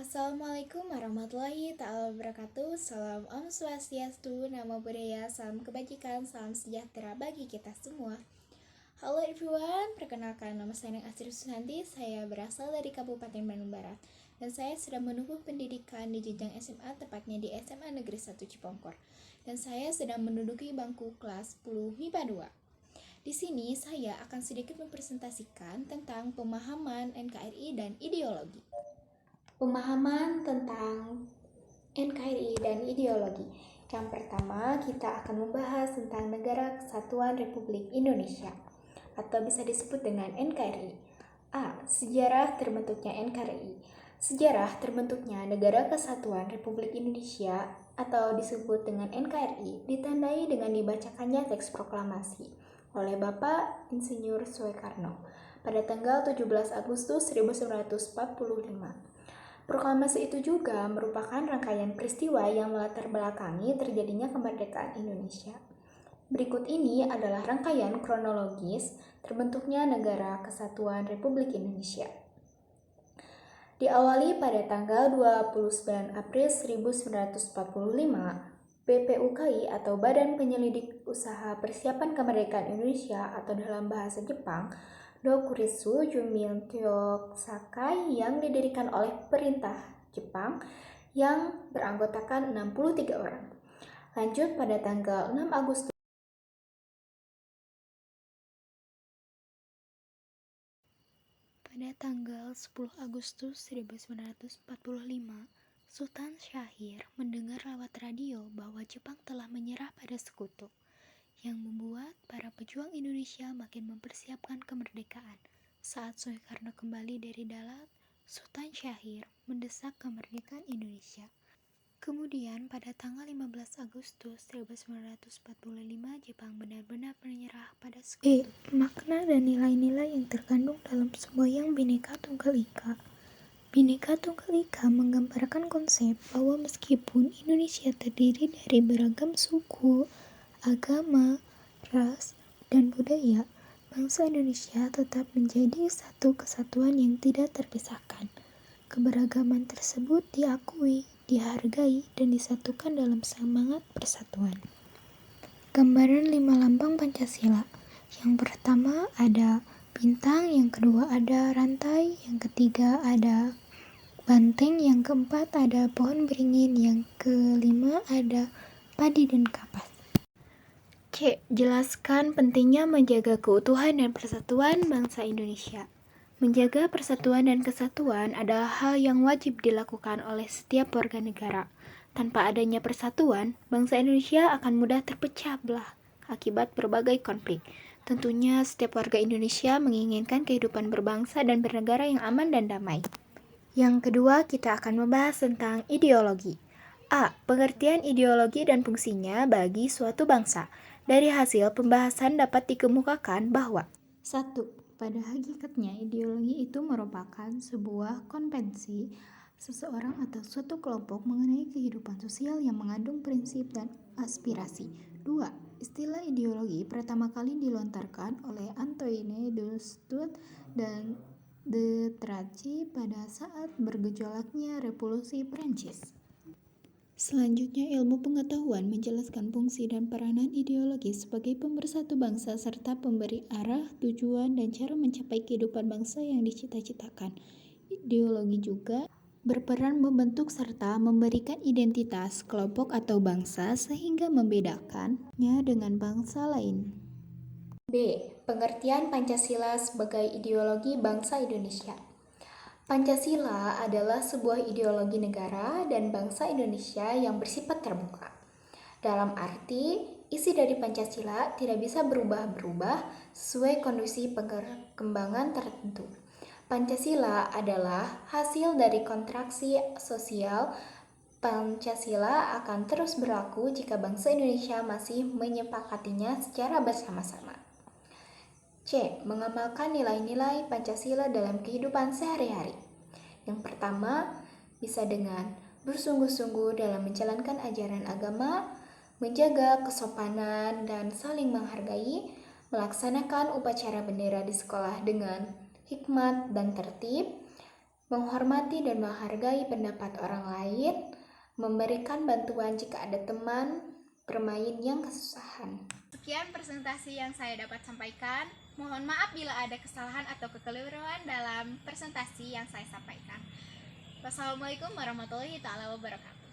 Assalamualaikum warahmatullahi ta'ala wabarakatuh. Salam Om Swastiastu, Namo Buddhaya, salam kebajikan, salam sejahtera bagi kita semua. Halo everyone, perkenalkan nama saya Neng Asri Susanti. Saya berasal dari Kabupaten Bandung Barat dan saya sedang menempuh pendidikan di jenjang SMA, tepatnya di SMA Negeri 1 Cipongkor. Dan saya sedang menduduki bangku kelas 10 MIPA 2. Di sini saya akan sedikit mempresentasikan tentang pemahaman NKRI dan ideologi. Pemahaman tentang NKRI dan ideologi. Yang pertama, kita akan membahas tentang Negara Kesatuan Republik Indonesia atau bisa disebut dengan NKRI. A. Sejarah terbentuknya NKRI. Sejarah terbentuknya Negara Kesatuan Republik Indonesia atau disebut dengan NKRI ditandai dengan dibacakannya teks proklamasi oleh Bapak Insinyur Soekarno pada tanggal 17 Agustus 1945. Proklamasi itu juga merupakan rangkaian peristiwa yang melatar belakangi terjadinya kemerdekaan Indonesia. Berikut ini adalah rangkaian kronologis terbentuknya Negara Kesatuan Republik Indonesia. Diawali pada tanggal 29 April 1945, BPUKI atau Badan Penyelidik Usaha Persiapan Kemerdekaan Indonesia atau dalam bahasa Jepang, Dokuritsu Jumil Kyosakai yang didirikan oleh perintah Jepang yang beranggotakan 63 orang. Lanjut pada tanggal 6 Agustus Pada tanggal 10 Agustus 1945, Sultan Syahrir mendengar lewat radio bahwa Jepang telah menyerah pada sekutu, yang membuat para pejuang Indonesia makin mempersiapkan kemerdekaan. Saat Soekarno kembali dari Dalat, Sultan Syahrir mendesak kemerdekaan Indonesia. Kemudian pada tanggal 15 Agustus 1945, Jepang benar-benar menyerah pada sekutu. Makna dan nilai-nilai yang terkandung dalam semboyan Bhinneka Tunggal Ika. Bhinneka Tunggal Ika menggambarkan konsep bahwa meskipun Indonesia terdiri dari beragam suku, agama, ras, dan budaya, bangsa Indonesia tetap menjadi satu kesatuan yang tidak terpisahkan. Keberagaman tersebut diakui, dihargai, dan disatukan dalam semangat persatuan. Gambaran 5 lambang Pancasila. Yang pertama ada bintang, yang kedua ada rantai, yang ketiga ada banteng, yang keempat ada pohon beringin, yang kelima ada padi dan kapas. C. Jelaskan pentingnya menjaga keutuhan dan persatuan bangsa Indonesia. Menjaga persatuan dan kesatuan adalah hal yang wajib dilakukan oleh setiap warga negara. Tanpa adanya persatuan, bangsa Indonesia akan mudah terpecah belah akibat berbagai konflik. Tentunya setiap warga Indonesia menginginkan kehidupan berbangsa dan bernegara yang aman dan damai. Yang kedua, kita akan membahas tentang ideologi. A. Pengertian ideologi dan fungsinya bagi suatu bangsa. Dari hasil pembahasan dapat dikemukakan bahwa 1. Pada hakikatnya, ideologi itu merupakan sebuah konvensi seseorang atau suatu kelompok mengenai kehidupan sosial yang mengandung prinsip dan aspirasi. 2. Istilah ideologi pertama kali dilontarkan oleh Antoine de Stout dan de Tracey pada saat bergejolaknya Revolusi Prancis. Selanjutnya, ilmu pengetahuan menjelaskan fungsi dan peranan ideologi sebagai pemersatu bangsa serta pemberi arah, tujuan, dan cara mencapai kehidupan bangsa yang dicita-citakan. Ideologi juga berperan membentuk serta memberikan identitas kelompok atau bangsa sehingga membedakannya dengan bangsa lain. B. Pengertian Pancasila sebagai ideologi bangsa Indonesia. Pancasila adalah sebuah ideologi negara dan bangsa Indonesia yang bersifat terbuka. Dalam arti, isi dari Pancasila tidak bisa berubah-berubah sesuai kondisi perkembangan tertentu. Pancasila adalah hasil dari kontraksi sosial. Pancasila akan terus berlaku jika bangsa Indonesia masih menyepakatinya secara bersama-sama. C. Mengamalkan nilai-nilai Pancasila dalam kehidupan sehari-hari. Yang pertama, bisa dengan bersungguh-sungguh dalam menjalankan ajaran agama, menjaga kesopanan dan saling menghargai, melaksanakan upacara bendera di sekolah dengan hikmat dan tertib, menghormati dan menghargai pendapat orang lain, memberikan bantuan jika ada teman bermain yang kesusahan. Sekian presentasi yang saya dapat sampaikan. Mohon maaf bila ada kesalahan atau kekeliruan dalam presentasi yang saya sampaikan. Wassalamualaikum warahmatullahi wabarakatuh.